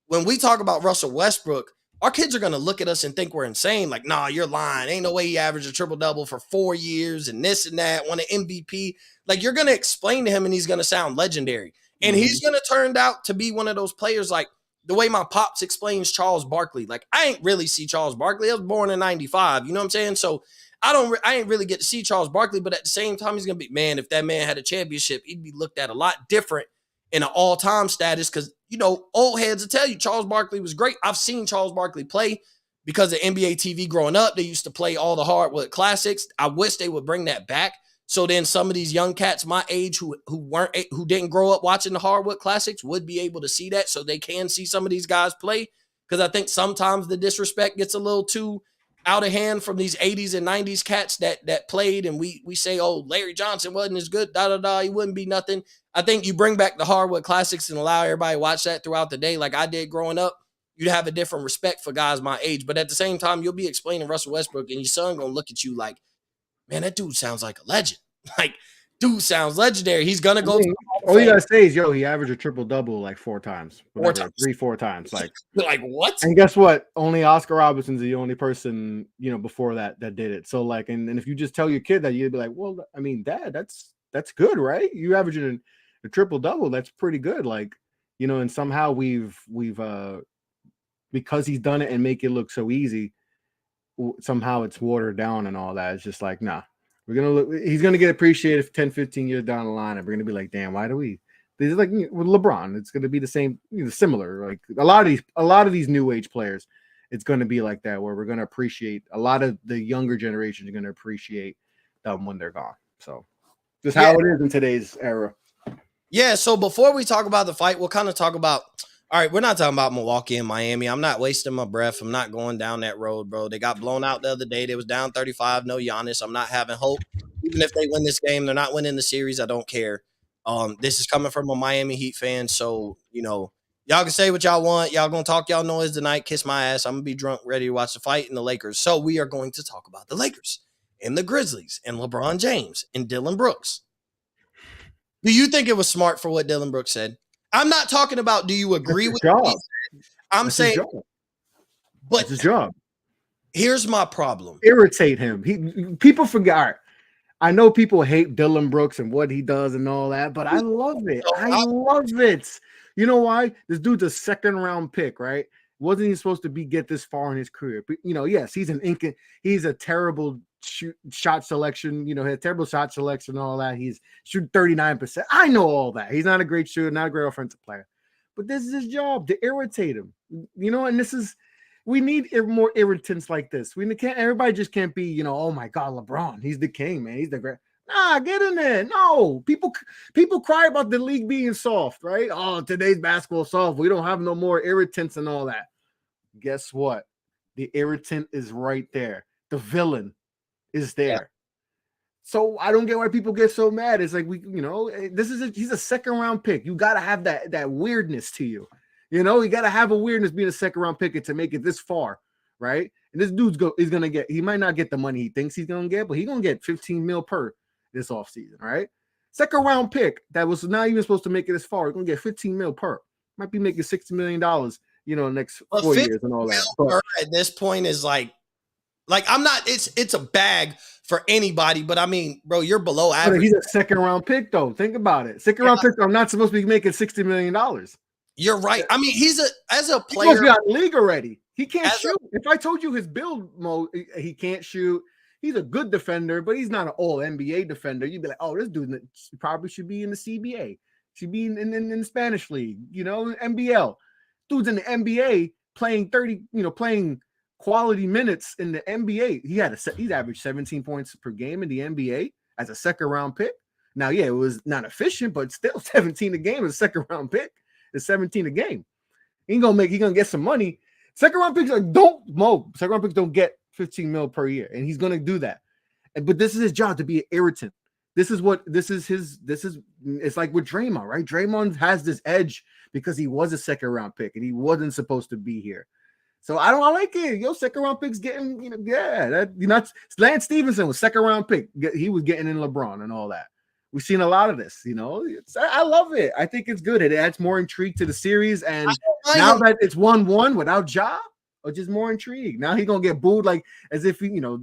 when we talk about Russell Westbrook, our kids are going to look at us and think we're insane. Like, nah, you're lying. Ain't no way he averaged a triple-double for 4 years and this and that, won an MVP. Like, you're going to explain to him and he's going to sound legendary. And he's going to turn out to be one of those players like the way my pops explains Charles Barkley. Like, I ain't really see Charles Barkley. I was born in 95. You know what I'm saying? So I ain't really get to see Charles Barkley, but at the same time, he's going to be, man, if that man had a championship, he'd be looked at a lot different in an all-time status because, you know, old heads will tell you Charles Barkley was great. I've seen Charles Barkley play because of NBA TV growing up. They used to play all the hardwood classics. I wish they would bring that back. So then some of these young cats my age who didn't grow up watching the hardwood classics would be able to see that so they can see some of these guys play. Because I think sometimes the disrespect gets a little too out of hand from these 80s and 90s cats that played, and we say, oh, Larry Johnson wasn't as good, he wouldn't be nothing. I think you bring back the hardwood classics and allow everybody to watch that throughout the day like I did growing up, you'd have a different respect for guys my age. But at the same time, you'll be explaining Russell Westbrook and your son going to look at you like, man, that dude sounds like a legend. Like, dude sounds legendary. He's going to go. All you got to say is, yo, he averaged a triple-double like 4 times. 4 times. Like what? And guess what? Only Oscar Robertson's the only person, you know, before that did it. So like, and if you just tell your kid that, you'd be like, well, I mean, Dad, that's good, right? You averaging a triple-double. That's pretty good. Like, you know, and somehow we've because he's done it and make it look so easy, somehow it's watered down and all that. It's just like, nah. He's gonna get appreciated 10, 15 years down the line, and we're gonna be like, damn, why do we? This is like with LeBron. It's gonna be the same, you know, similar. Like a lot of these new age players, it's gonna be like that, where we're gonna appreciate a lot of the younger generation are gonna appreciate them when they're gone. So just how it is in today's era. Yeah. So before we talk about the fight, we'll kind of talk about. All right, we're not talking about Milwaukee and Miami. I'm not wasting my breath. I'm not going down that road, bro. They got blown out the other day. They was down 35, no Giannis. I'm not having hope. Even if they win this game, they're not winning the series. I don't care. This is coming from a Miami Heat fan, so, you know, y'all can say what y'all want. Y'all going to talk y'all noise tonight, kiss my ass. I'm going to be drunk, ready to watch the fight in the Lakers. So we are going to talk about the Lakers and the Grizzlies and LeBron James and Dylan Brooks. Do you think it was smart for what Dylan Brooks said? I'm not talking about do you agree with what he said. I'm saying, but it's his job. Here's my problem. Irritate him. People forgot. I know people hate Dylan Brooks and what he does and all that, but I love it. I love it. You know why? This dude's a second-round pick, right? Wasn't he supposed to get this far in his career? But, you know, yes, he's a terrible shot selection. You know, he had terrible shot selection and all that. He's shooting 39%. I know all that. He's not a great shooter, not a great offensive player. But this is his job, to irritate him. You know, and we need more irritants like this. Everybody just can't be, you know, oh my God, LeBron, he's the king, man. He's the great. Nah, get in there. No, people cry about the league being soft, right? Oh, today's basketball soft. We don't have no more irritants and all that. Guess what? The irritant is right there. The villain is there. Yeah. So I don't get why people get so mad. It's like, he's a second round pick. You got to have that weirdness to you. You know, you got to have a weirdness being a second round pick to make it this far, right? And this dude's he might not get the money he thinks he's going to get, but he's going to get 15 mil per this offseason, right? Second round pick that was not even supposed to make it this far. He's going to get 15 mil per. Might be making $60 million, you know, next 4 years and all that. But at this point is like I'm not, it's a bag for anybody, but I mean, bro, you're below average. He's a second round pick though. Think about it. Second round pick are not supposed to be making $60 million. You're right. I mean, as a player. He's supposed to be out of the league already. He can't shoot. If I told you his build mode, he can't shoot. He's a good defender, but he's not an all NBA defender. You'd be like, oh, this dude probably should be in the CBA. Should be in the Spanish league, you know, NBL. Dude's in the NBA playing 30, you know, playing quality minutes in the NBA. He's averaged 17 points per game in the NBA as a second round pick. Now, yeah, it was not efficient, but still 17 a game as a second round pick. It's 17 a game. He's gonna get some money. Second round picks don't get 15 mil per year, and he's gonna do that. But this is his job, to be an irritant. This is it's like with Draymond, right? Draymond has this edge because he was a second round pick and he wasn't supposed to be here. So I like it. Yo, second round picks getting, Lance Stevenson was second round pick. He was getting in LeBron and all that. We've seen a lot of this, I love it. I think it's good. It adds more intrigue to the series. And now that it's 1-1 without Ja, or just more intrigue. Now he's gonna get booed like as if the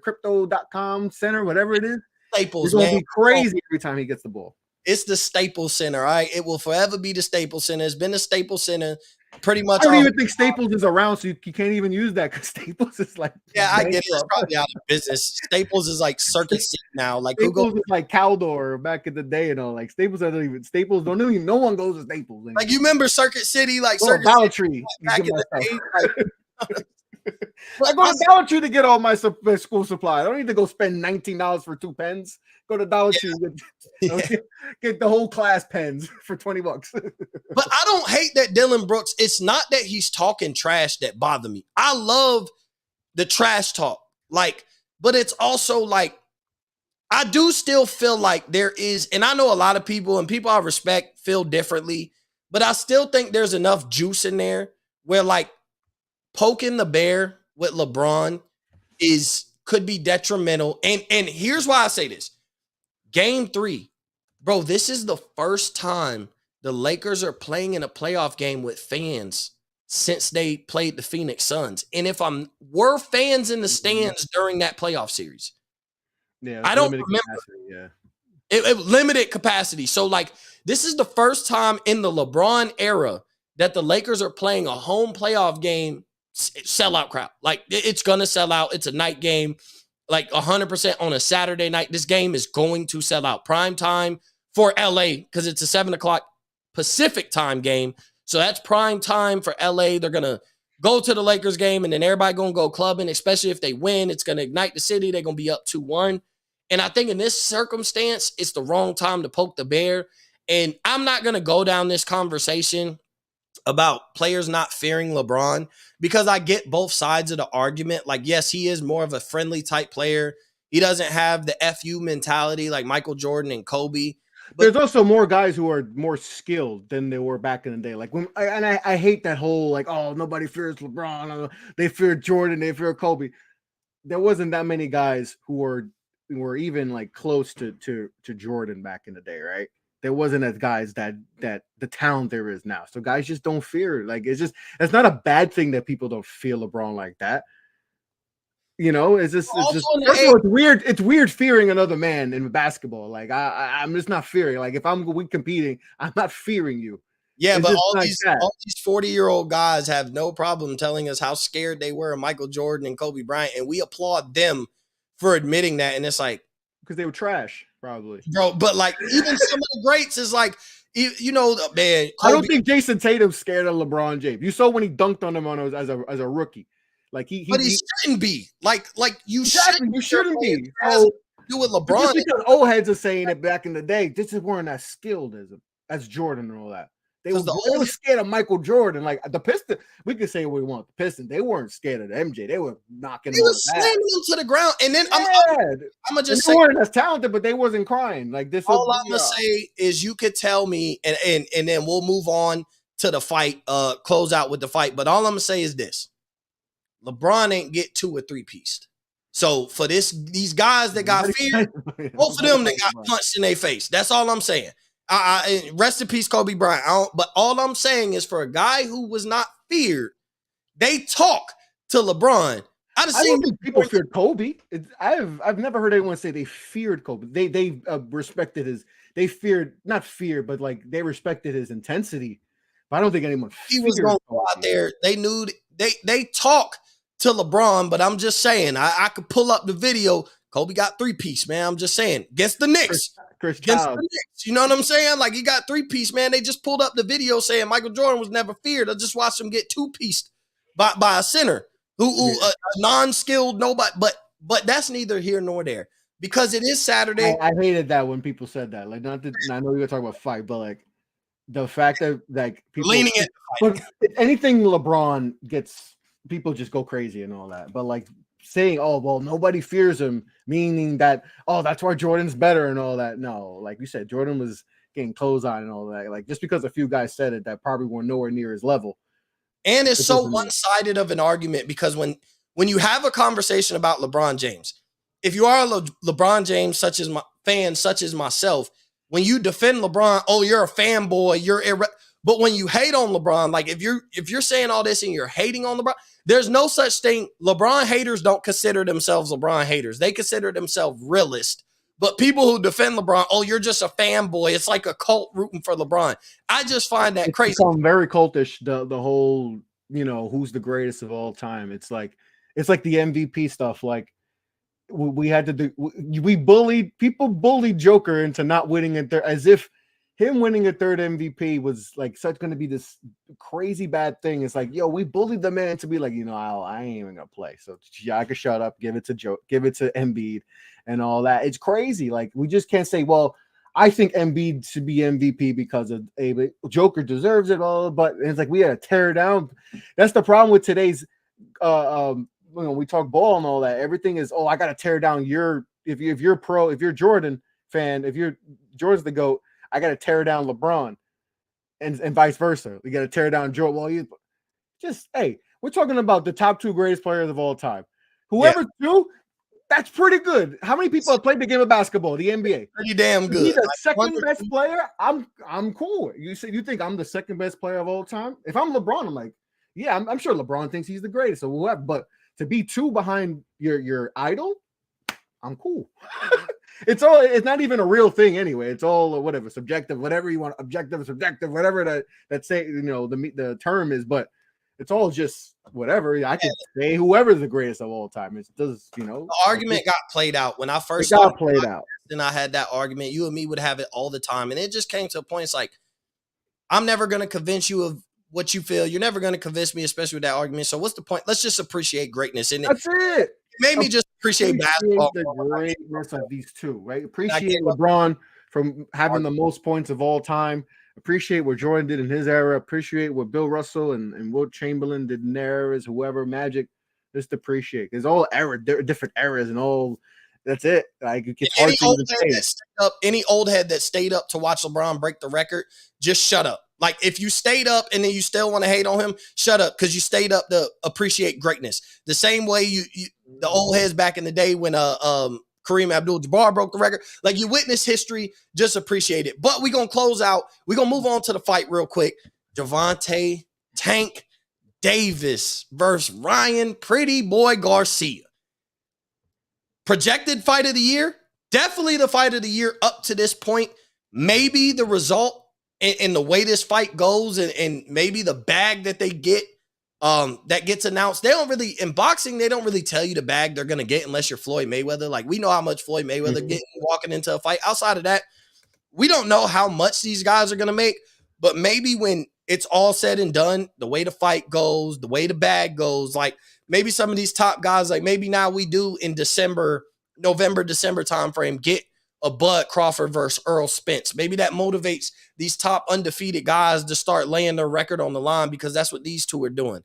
crypto.com center, whatever it is. Staples, it's gonna be crazy every time he gets the ball. It's the Staples Center, all right? It will forever be the Staples Center. It's been the Staples Center pretty much. I don't even think Staples is around, so you can't even use that because Staples is like. Yeah, I get it. It's probably out of business. Staples is like Circuit City now. Like Staples is like Caldor back in the day and all. Like Staples don't even. No one goes to Staples anymore. Like you remember Circuit City, like Dollar Tree back in the day. I go to Dollar Tree to get all my school supplies. I don't need to go spend $19 for 2 pens. Go to Dollar Tree, get the whole class pens for $20. But I don't hate that Dylan Brooks. It's not that he's talking trash that bother me. I love the trash talk. But it's also like, I do still feel like there is, and I know a lot of people and people I respect feel differently, but I still think there's enough juice in there where like poking the bear with LeBron could be detrimental. And here's why I say this. Game 3, bro, this is the first time the Lakers are playing in a playoff game with fans since they played the Phoenix Suns. And if were fans in the stands during that playoff series, I don't remember. It limited capacity. So like, this is the first time in the LeBron era that the Lakers are playing a home playoff game, sellout crowd. Like it's going to sell out. It's a night game. Like 100% on a Saturday night. This game is going to sell out. Prime time for LA because it's a 7:00 Pacific time game. So that's prime time for LA. They're going to go to the Lakers game and then everybody going to go clubbing, especially if they win. It's going to ignite the city. They're going to be up 2-1. And I think in this circumstance, it's the wrong time to poke the bear. And I'm not going to go down this conversation about players not fearing LeBron because I get both sides of the argument. Like, yes, he is more of a friendly type player. He doesn't have the FU mentality like Michael Jordan and Kobe. But there's also more guys who are more skilled than they were back in the day. Like I hate that whole like, oh, nobody fears LeBron. They fear Jordan. They fear Kobe. There wasn't that many guys who were even like close to Jordan back in the day, right? There wasn't as guys that the talent there is now. So guys just don't fear. Like it's not a bad thing that people don't fear LeBron like that. It's just first of all, it's weird. It's weird fearing another man in basketball. Like I'm just not fearing. Like if we competing, I'm not fearing you. Yeah, it's but all these 40-year-old guys have no problem telling us how scared they were of Michael Jordan and Kobe Bryant, and we applaud them for admitting that. And it's like because they were trash. Probably, bro. But like, even some of the greats is like, man. Kobe, I don't think Jason Tatum's scared of LeBron James. You saw when he dunked on him as a rookie. Like he shouldn't be. Like you shouldn't be. Do with LeBron. Just because old heads are saying it back in the day, this weren't as skilled as Jordan and all that. They were scared of Michael Jordan. Like the Pistons, we could say what we want. The Pistons, they weren't scared of MJ. They were knocking him. Slamming him to the ground. And then I'm gonna just say they weren't as talented, but they wasn't crying. Like this. All I'm gonna say is you could tell me, and then we'll move on to the fight, close out with the fight. But all I'm gonna say is this: LeBron ain't get 2 or 3 pieced. So for these guys that got feared, both of them that got punched in their face. That's all I'm saying. Rest in peace, Kobe Bryant. But all I'm saying is for a guy who was not feared, they talk to LeBron. I don't think people feared Kobe. I've never heard anyone say they feared Kobe. They respected they feared, not fear, but like they respected his intensity. But I don't think anyone he was going to go out there. They knew they talk to LeBron, but I'm just saying I could pull up the video. Kobe got 3-piece, man. I'm just saying. Against the Knicks. Against the Knicks. You know what I'm saying? Like he got 3-piece, man. They just pulled up the video saying Michael Jordan was never feared. I just watched him get 2-pieced by a center who a non-skilled nobody. But that's neither here nor there because it is Saturday. I hated that when people said that. Like not that I know you're talking about fight, but like the fact that like people leaning it. But anything LeBron gets, people just go crazy and all that. But like saying, oh, well, nobody fears him, meaning that, oh, that's why Jordan's better and all that. No, like you said, Jordan was getting clothes on and all that. Like, just because a few guys said it that probably were nowhere near his level. And it's so one-sided of an argument, because when you have a conversation about LeBron James, if you are a LeBron James such as myself, when you defend LeBron, oh, you're a fanboy, but when you hate on LeBron, like if you're saying all this and you're hating on LeBron, there's no such thing. LeBron haters don't consider themselves LeBron haters. They consider themselves realists. But people who defend LeBron, oh, you're just a fanboy. It's like a cult rooting for LeBron. I just find that crazy. It's become very cultish, the whole, who's the greatest of all time. It's like the MVP stuff. Like, we had to do, people bullied Joker into not winning it there, as if him winning a third MVP was like going to be this crazy bad thing. It's like, yo, we bullied the man to be like, I ain't even gonna play. So I can shut up, give it to Embiid and all that. It's crazy. Like, we just can't say, well, I think Embiid should be MVP because of Joker deserves it all. But it's like, we had to tear down. That's the problem with today's we talk ball and all that. Everything is, I got to tear down if you're Jordan fan, if you're Jordan's the GOAT, I got to tear down LeBron, and vice versa. We got to tear down Jordan. Well, we're talking about the top 2 greatest players of all time. Whoever do, that's pretty good. How many people have played the game of basketball, the NBA? Pretty damn good. He's the second best player. I'm cool. You think I'm the second best player of all time? If I'm LeBron, I'm like, yeah, I'm sure LeBron thinks he's the greatest or whatever. But to be 2 behind your idol, I'm cool. It's not even a real thing anyway. It's all whatever, subjective, whatever you want, objective, subjective, whatever that say, the term is, but it's all just whatever. I can say whoever's the greatest of all time. It does, The argument got played out when I first got played out. And I had that argument. You and me would have it all the time. And it just came to a point. It's like, I'm never going to convince you of what you feel. You're never going to convince me, especially with that argument. So what's the point? Let's just appreciate greatness. And that's it. Made me just appreciate basketball. The greatness of these two, right? Appreciate LeBron from having the most points of all time. Appreciate what Jordan did in his era. Appreciate what Bill Russell and Wilt Chamberlain did in their eras. Whoever, Magic, just appreciate. There's all different eras and all. That's it. Like, any old head that stayed up to watch LeBron break the record, just shut up. Like, if you stayed up and then you still want to hate on him, shut up, because you stayed up to appreciate greatness. The same way the old heads back in the day when Kareem Abdul-Jabbar broke the record. Like, you witness history, just appreciate it. But we're going to close out. We're going to move on to the fight real quick. Gervonta Tank Davis versus Ryan Pretty Boy Garcia. Projected fight of the year. Definitely the fight of the year up to this point. Maybe the result and the way this fight goes and maybe the bag that they get that gets announced. In boxing, they don't really tell you the bag they're going to get unless you're Floyd Mayweather. Like, we know how much Floyd Mayweather getting walking into a fight. Outside of that, we don't know how much these guys are going to make, but maybe when it's all said and done, the way the fight goes, the way the bag goes, like maybe some of these top guys, like maybe now we do in November, December timeframe, get a Bud Crawford versus Earl Spence. Maybe that motivates these top undefeated guys to start laying their record on the line, because that's what these two are doing.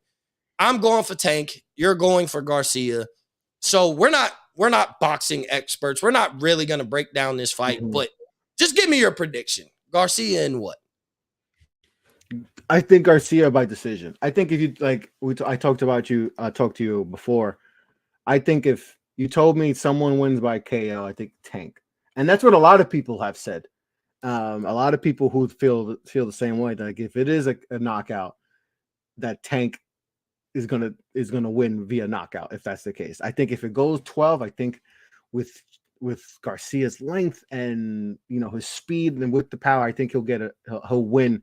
I'm going for Tank. You're going for Garcia. So we're not boxing experts. We're not really going to break down this fight, but just give me your prediction. Garcia and what? I think Garcia by decision. I think if you I talked to you before. I think if you told me someone wins by KO, I think Tank. And that's what a lot of people have said. A lot of people who feel the same way. Like, if it is a knockout, that Tank is gonna win via knockout. If that's the case, I think if it goes 12, I think with Garcia's length and his speed and with the power, I think he'll win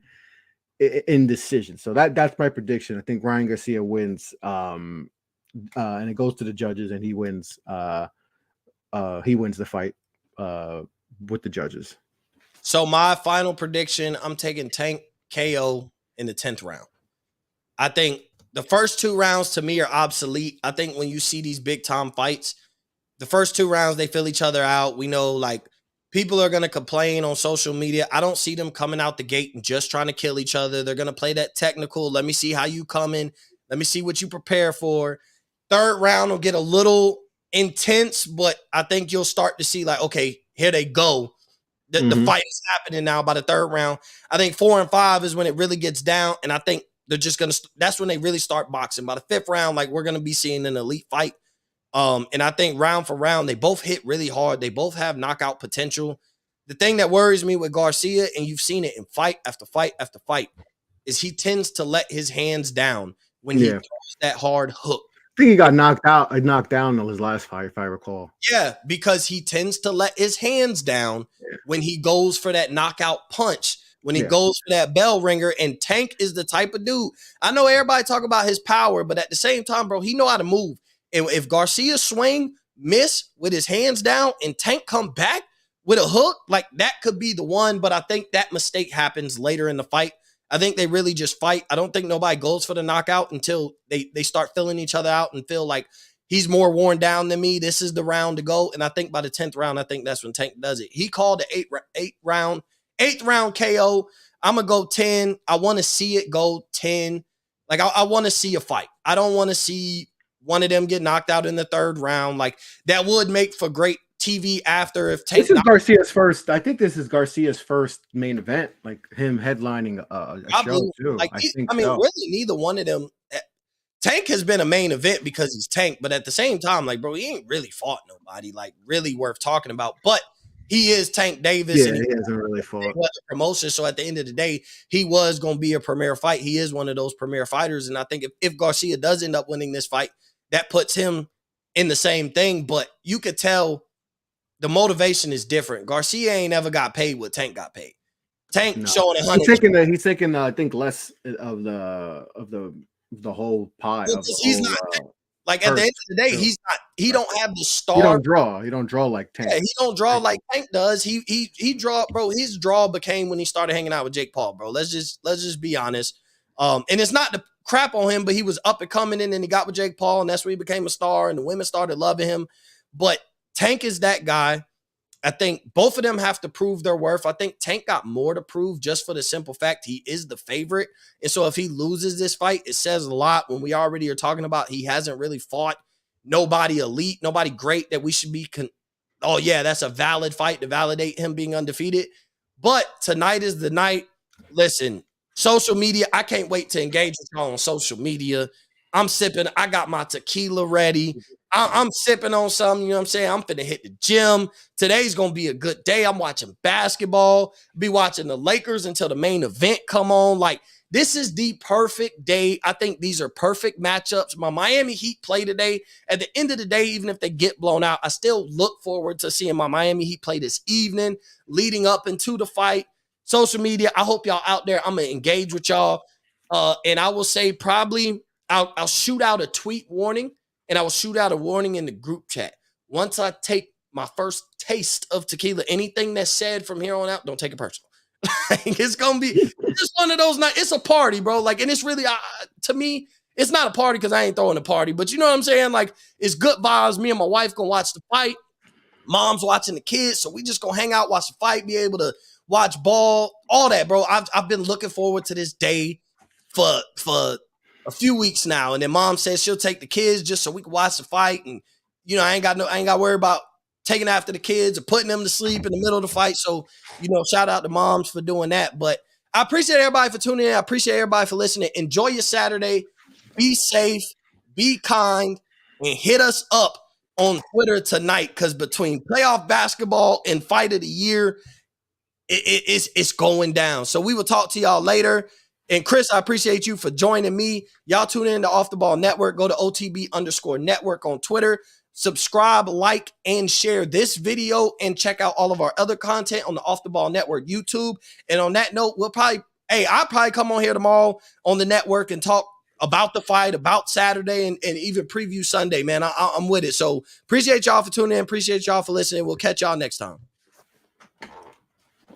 in decision. So that's my prediction. I think Ryan Garcia wins, and it goes to the judges, and he wins. He wins the fight with the judges. So my final prediction, I'm taking Tank KO in the 10th round. I think the first 2 rounds to me are obsolete. I think when you see these big time fights, the first 2 rounds, they fill each other out. We know, like, people are going to complain on social media. I don't see them coming out the gate and just trying to kill each other. They're going to play that technical. Let me see how you come in. Let me see what you prepare for. Third round will get a little intense, but I think you'll start to see like, okay, here they go. The fight is happening now by the third round. I think 4 and 5 is when it really gets down. And I think they're just going to, that's when they really start boxing. By the fifth round, like we're going to be seeing an elite fight. And I think round for round, they both hit really hard. They both have knockout potential. The thing that worries me with Garcia, and you've seen it in fight after fight after fight, is he tends to let his hands down when he throws that hard hook. I think he got knocked down in his last fight, if I recall. Yeah, because he tends to let his hands down when he goes for that knockout punch, when he goes for that bell ringer. And Tank is the type of dude. I know everybody talk about his power, but at the same time, bro, he know how to move. And if Garcia swing, miss with his hands down, and Tank come back with a hook, like that could be the one. But I think that mistake happens later in the fight. I think they really just fight. I don't think nobody goes for the knockout until they start filling each other out and feel like he's more worn down than me. This is the round to go. And I think by the 10th round, I think that's when Tank does it. He called the eighth round KO. I'm going to go 10. I want to see it go 10. Like I want to see a fight. I don't want to see one of them get knocked out in the third round. Like that would make for great TV after if Tank. This is Garcia's first. I think this is Garcia's first main event, like him headlining a show too. Like really, neither one of them. Tank has been a main event because he's Tank, but at the same time, like bro, he ain't really fought nobody like really worth talking about. But he is Tank Davis, and he hasn't really fought promotion. So at the end of the day, he was going to be a premier fight. He is one of those premier fighters, and I think if Garcia does end up winning this fight, that puts him in the same thing. But you could tell. The motivation is different. Garcia ain't ever got paid what Tank got paid. Tank showing 100. He's taking I think less of the whole pie. He's not like at the end of the day, he's not. He don't have the star. He don't draw like Tank. Yeah, he don't draw like Tank does. He draw, bro. His draw became when he started hanging out with Jake Paul, bro. Let's just be honest. And it's not to crap on him, but he was up and coming in, and he got with Jake Paul, and that's where he became a star, and the women started loving him. But Tank is that guy. I think both of them have to prove their worth. I think Tank got more to prove just for the simple fact he is the favorite. And so if he loses this fight, it says a lot when we already are talking about he hasn't really fought nobody elite, nobody great that we should be oh yeah, that's a valid fight to validate him being undefeated. But tonight is the night. Listen, social media, I can't wait to engage with y'all on social media. I'm sipping. I got my tequila ready. I'm sipping on something, you know what I'm saying? I'm finna hit the gym. Today's going to be a good day. I'm watching basketball. Be watching the Lakers until the main event come on. Like, this is the perfect day. I think these are perfect matchups. My Miami Heat play today. At the end of the day, even if they get blown out, I still look forward to seeing my Miami Heat play this evening, leading up into the fight. Social media, I hope y'all out there. I'm going to engage with y'all. And I will say probably I'll shoot out a tweet warning. And I will shoot out a warning in the group chat. Once I take my first taste of tequila, anything that's said from here on out, don't take it personal. It's going to be just one of those nights. It's a party, bro. Like, and it's really, to me, it's not a party because I ain't throwing a party. But you know what I'm saying? Like, it's good vibes. Me and my wife going to watch the fight. Mom's watching the kids. So we just going to hang out, watch the fight, be able to watch ball, all that, bro. I've been looking forward to this day for a few weeks now. And then mom says she'll take the kids just so we can watch the fight. And, you know, I ain't got to worry about taking after the kids or putting them to sleep in the middle of the fight. So, you know, shout out to moms for doing that. But I appreciate everybody for tuning in. I appreciate everybody for listening. Enjoy your Saturday. Be safe, be kind, and hit us up on Twitter tonight. Because between playoff basketball and fight of the year, it's going down. So we will talk to y'all later. And Chris, I appreciate you for joining me. Y'all tune in to Off the Ball Network. Go to OTB_network on Twitter. Subscribe, like, and share this video, and check out all of our other content on the Off the Ball Network YouTube. And on that note, I'll probably come on here tomorrow on the network and talk about the fight, about Saturday, and even preview Sunday, man. I'm with it. So appreciate y'all for tuning in. Appreciate y'all for listening. We'll catch y'all next time.